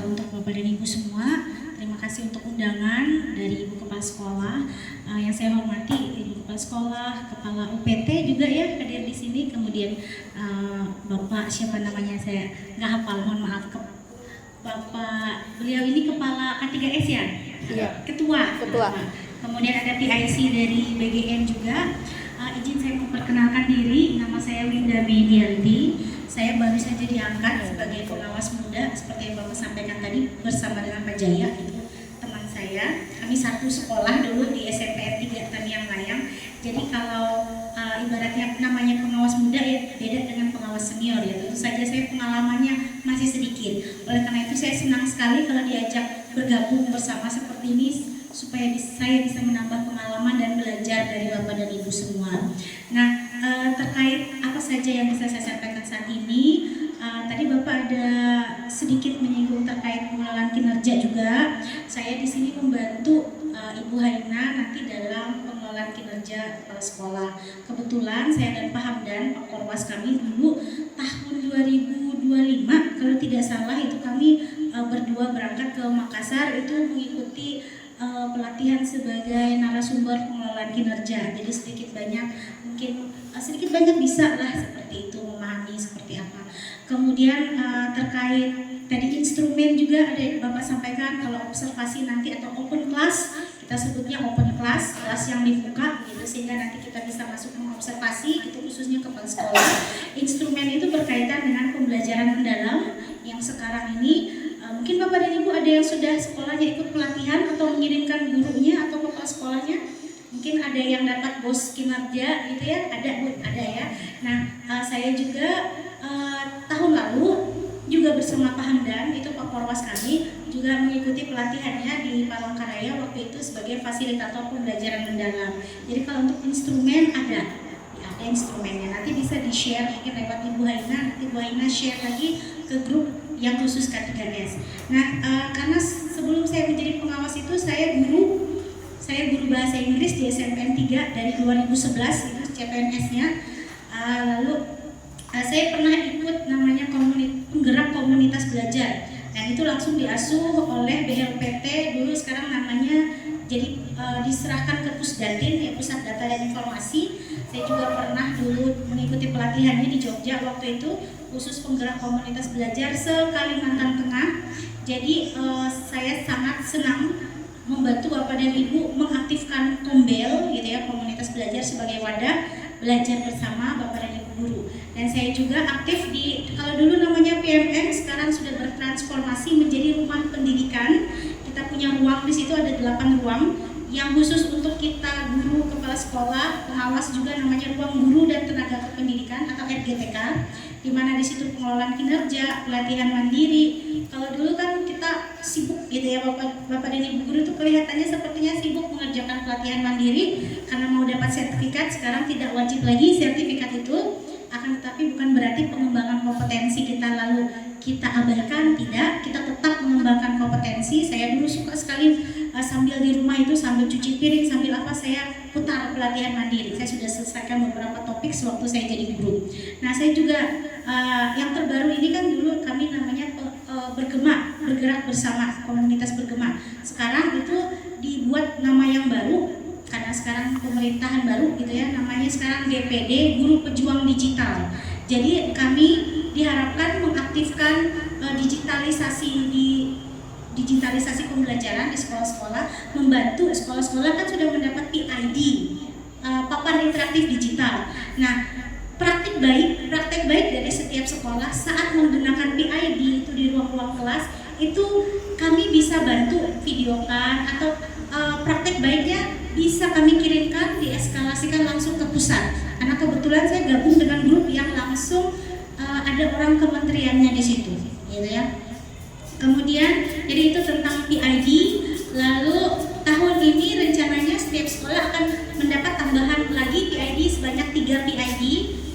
untuk Bapak dan Ibu semua. Terima kasih untuk undangan dari Ibu Kepala Sekolah. Yang saya hormati Ibu Kepala Sekolah, Kepala UPT juga ya hadir di sini. Kemudian Bapak siapa namanya saya nggak hafal, mohon maaf. Bapak beliau ini Kepala K3S ya? Iya. Ketua. Kemudian ada PIC dari BGN juga. Izin saya memperkenalkan diri, nama saya Winda Medianti. Saya baru saja diangkat sebagai pengawas muda seperti yang Bapak sampaikan tadi bersama dengan Pak Jaya, itu teman saya. Kami satu sekolah dulu di SMPN 3 Tamiang Layang. Jadi kalau ibaratnya namanya pengawas muda ya beda dengan pengawas senior ya. Tentu saja saya pengalamannya masih sedikit. Oleh karena itu saya senang sekali kalau diajak bergabung bersama seperti ini supaya saya bisa menambah pengalaman dan belajar dari Bapak dan Ibu semua. Nah, terkait apa saja yang bisa saya sampaikan saat ini, tadi Bapak ada sedikit menyinggung terkait pengelolaan kinerja juga. Saya di sini membantu Ibu Haina nanti dalam pengelolaan kinerja kepala sekolah. Kebetulan saya dan Pak Hamdan, Pak Korwas kami dulu tahun 2025 kalau tidak salah itu kami berdua berangkat ke Makassar itu mengikuti pelatihan sebagai narasumber pengelolaan kinerja. Jadi sedikit banyak bisa lah seperti itu memahami seperti apa. Kemudian terkait tadi instrumen juga ada Bapak sampaikan kalau observasi nanti atau open class, kita sebutnya open class, kelas yang dibuka gitu sehingga nanti kita bisa masuk mengobservasi itu khususnya kepala sekolah. Instrumen itu berkaitan dengan pembelajaran mendalam yang sekarang ini mungkin Bapak dan Ibu ada yang sudah sekolahnya ikut pelatihan atau mengirimkan gurunya atau kepala sekolahnya, mungkin ada yang dapat bos kinerja gitu ya, ada ya. Nah saya juga tahun lalu juga bersama Pak Hamdan itu Pak Korwas kami juga mengikuti pelatihannya di Palangkaraya waktu itu sebagai fasilitator pembelajaran mendalam. Jadi kalau untuk instrumen ada instrumennya, nanti bisa di-share mungkin lewat Ibu Haina, nanti Ibu Haina share lagi ke grup yang khusus K3S. Nah, karena sebelum saya menjadi pengawas itu saya guru bahasa Inggris di SMPN 3 dari 2011 itu CPNS-nya. Lalu saya pernah ikut namanya penggerak komunitas belajar. Dan itu langsung diasuh oleh BLPT dulu sekarang namanya jadi diserahkan ke Pusdatin ya, Pusat Data dan Informasi. Saya juga pernah dulu mengikuti pelatihannya di Jogja waktu itu khusus penggerak komunitas belajar se-Kalimantan Tengah. Jadi saya sangat senang membantu Bapak dan Ibu mengaktifkan Kombel gitu ya, komunitas belajar sebagai wadah belajar bersama Bapak dan Ibu guru. Dan saya juga aktif di kalau dulu namanya PMN sekarang sudah bertransformasi menjadi rumah pendidikan. Kita punya ruang di situ ada 8 ruang yang khusus untuk kita guru, kepala sekolah, pengawas juga namanya ruang guru dan tenaga kependidikan atau RGTK, di mana di situ pengelolaan kinerja, pelatihan mandiri. Kalau dulu kan kita sibuk gitu ya Bapak dan Ibu guru itu kelihatannya sepertinya sibuk mengerjakan pelatihan mandiri karena mau dapat sertifikat. Sekarang tidak wajib lagi sertifikat itu, akan tetapi bukan berarti pengembangan kompetensi kita lalu kita abaikan, tidak, kita tetap mengembangkan kompetensi. Saya dulu suka sekali sambil di rumah itu sambil cuci piring sambil apa saya putar pelatihan mandiri. Saya sudah selesaikan beberapa topik sewaktu saya jadi guru. Nah saya juga yang terbaru ini kan dulu kami namanya bergerak bersama, komunitas bergema. Sekarang itu dibuat nama yang baru karena sekarang pemerintahan baru gitu ya, namanya sekarang GPD Guru Pejuang Digital. Jadi kami diharapkan mengaktifkan digitalisasi pembelajaran di sekolah-sekolah, membantu sekolah-sekolah kan sudah mendapat PID, papan interaktif digital. Nah, praktek baik dari setiap sekolah saat menggunakan PID itu di ruang-ruang kelas itu kami bisa bantu videokan atau praktek baiknya bisa kami kirimkan dieskalasikan langsung ke pusat. Karena kebetulan saya gabung dengan grup yang langsung ada orang kementeriannya di situ, gitu ya. Kemudian jadi itu tentang PID. Lalu tahun ini rencananya setiap sekolah akan mendapat tambahan lagi PID sebanyak 3 PID,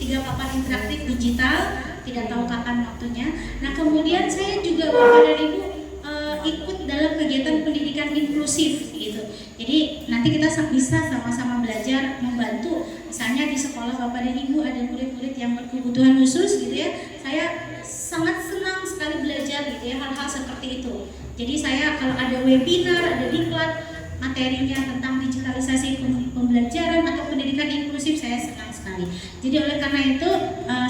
3 papan interaktif digital. Tidak tahu kapan waktunya. Nah kemudian saya juga Bapak dan Ibu ikut dalam kegiatan pendidikan inklusif gitu. Jadi nanti kita bisa sama-sama belajar membantu. Misalnya di sekolah Bapak dan Ibu ada murid-murid yang berkebutuhan khusus gitu ya. Saya sangat senang sekali belajar gitu ya, hal-hal seperti itu. Jadi saya kalau ada webinar, ada diklat, materinya tentang digitalisasi pembelajaran atau pendidikan inklusif, saya senang sekali. Jadi oleh karena itu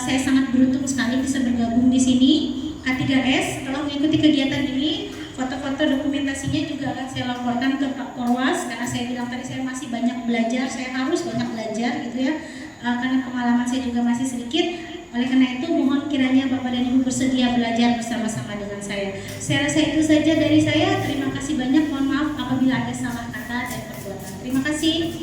saya sangat beruntung sekali bisa bergabung di sini. K3S setelah mengikuti kegiatan ini, foto-foto dokumentasinya juga akan saya laporkan ke Pak Korwas, karena saya bilang tadi saya masih banyak belajar, saya harus banyak belajar gitu ya, karena pengalaman saya juga masih sedikit. Oleh karena itu mohon kiranya Bapak dan Ibu bersedia belajar bersama-sama dengan saya. Saya rasa itu saja dari saya. Terima kasih banyak. Mohon maaf apabila ada salah kata dan perbuatan. Terima kasih.